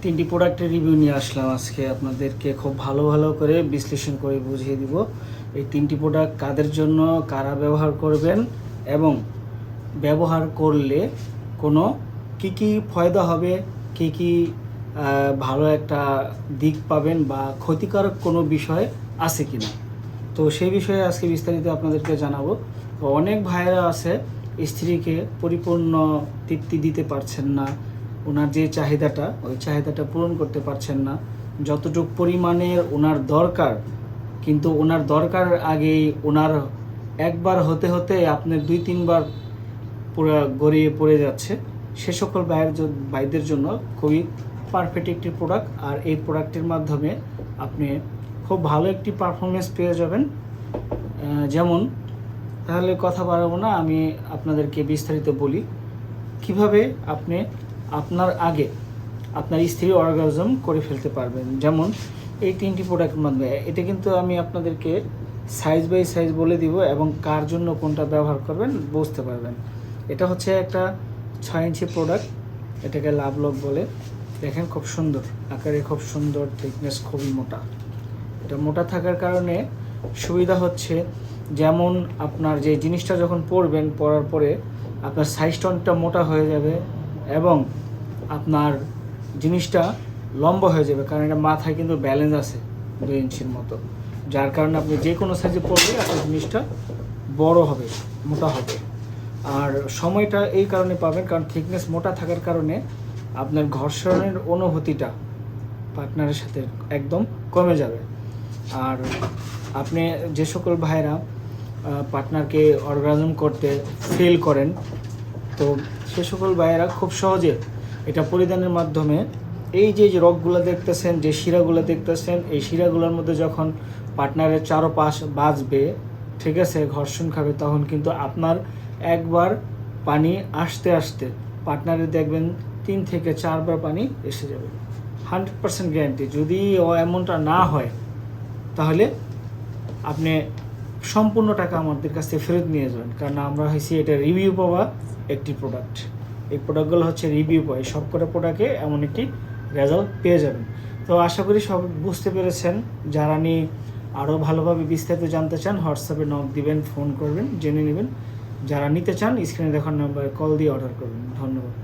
তিনটি প্রোডাক্টের রিভিউ নিয়ে আসলাম আজকে আপনাদেরকে খুব ভালো করে বিশ্লেষণ করে বুঝিয়ে দিব এই তিনটি প্রোডাক্ট কাদের জন্য, কারা ব্যবহার করবেন এবং ব্যবহার করলে কোনো কি ফায়দা হবে, কি ভালো একটা দিক পাবেন বা ক্ষতিকারক কোনো বিষয় আছে কিনা। তো সেই বিষয়ে আজকে বিস্তারিত আপনাদেরকে জানাবো। তো অনেক ভাইয়েরা আছে স্ত্রীকে পরিপূর্ণ তৃপ্তি দিতে পারছেন না, ওনার যে চাহিদাটা ওই চাহিদাটা পূরণ করতে পারছেন না, যতটুকু পরিমাণের ওনার দরকার, কিন্তু ওনার দরকার আগেই ওনার একবার হতে হতে আপনার 2-3 বার পুরো গড়িয়ে পড়ে যাচ্ছে। সে সকল ভাইদের জন্য খুবই পারফেক্ট একটি প্রোডাক্ট, আর এই প্রোডাক্টের মাধ্যমে আপনি খুব ভালো একটি পারফরমেন্স পেয়ে যাবেন। যেমন, তাহলে কথা বাড়াবো না, আমি আপনাদেরকে বিস্তারিত বলি কিভাবে আপনি আপনার আগে আপনার স্ত্রী অর্গাজম করে ফেলতে পারবেন। যেমন এই তিনটি প্রোডাক্টের মাধ্যমে, এটা কিন্তু আমি আপনাদেরকে সাইজ বাই সাইজ বলে দিব এবং কার জন্য কোনটা ব্যবহার করবেন বুঝতে পারবেন। এটা হচ্ছে একটা 6 ইঞ্চি প্রোডাক্ট, এটাকে লাভলক বলে। দেখেন খুব সুন্দর আকারে, খুব সুন্দর, থিকনেস খুবই মোটা। এটা মোটা থাকার কারণে সুবিধা হচ্ছে, যেমন আপনার যে জিনিসটা যখন পরবেন, পরার পরে আপনার সাইজটা অনেকটা মোটা হয়ে যাবে এবং আপনার জিনিসটা লম্বা হয়ে যাবে, কারণ এটা মাথায় কিন্তু ব্যালেন্স আছে 2 ইঞ্চির মতো, যার কারণে আপনি যে কোনো সাইজে পরলে আপনার জিনিসটা বড় হবে, মোটা হবে। আর সময়টা এই কারণে পাবেন, কারণ থিকনেস মোটা থাকার কারণে আপনার ঘর্ষণের অনুভূতিটা পার্টনারের সাথে একদম কমে যাবে। আর আপনি যে সকল ভাইরা পার্টনারকে অর্গাজম করতে ফেল করেন, তো সে সকল ভাইয়েরা খুব সহজে এটা পরিধানের মাধ্যমে এই যে রগগুলো দেখতেছেন, যে শিরাগুলো দেখতেছেন, এই শিরাগুলোর মধ্যে যখন পার্টনারের চারপাশ বাজবে, ঠিক আছে, ঘর্ষণ খাবে, তখন কিন্তু আপনার একবার পানি আসতে আসতে পার্টনারের দেখবেন 3 থেকে 4 বার পানি এসে যাবে। 100% গ্যারান্টি। যদি এমনটা না হয় তাহলে আপনি সম্পূর্ণ টাকা আমাদের কাছ থেকে ফেরত নিয়ে যাবেন, কারণ আমরা হয়েছি এটা রিভিউ পাওয়া একটি প্রোডাক্ট। এই প্রোডাক্টগুলো হচ্ছে রিভিউ পাওয়া, সব কটা প্রোডাক্টে এমন একটি রেজাল্ট পেয়ে যাবেন। তো আশা করি সব বুঝতে পেরেছেন। যারা নিয়ে আরও ভালোভাবে বিস্তারিত জানতে চান, হোয়াটসঅ্যাপে নক দিবেন, ফোন করবেন, জেনে নেবেন। যারা নিতে চান স্ক্রিনে দেখার নাম্বারে কল দিয়ে অর্ডার করবেন। ধন্যবাদ।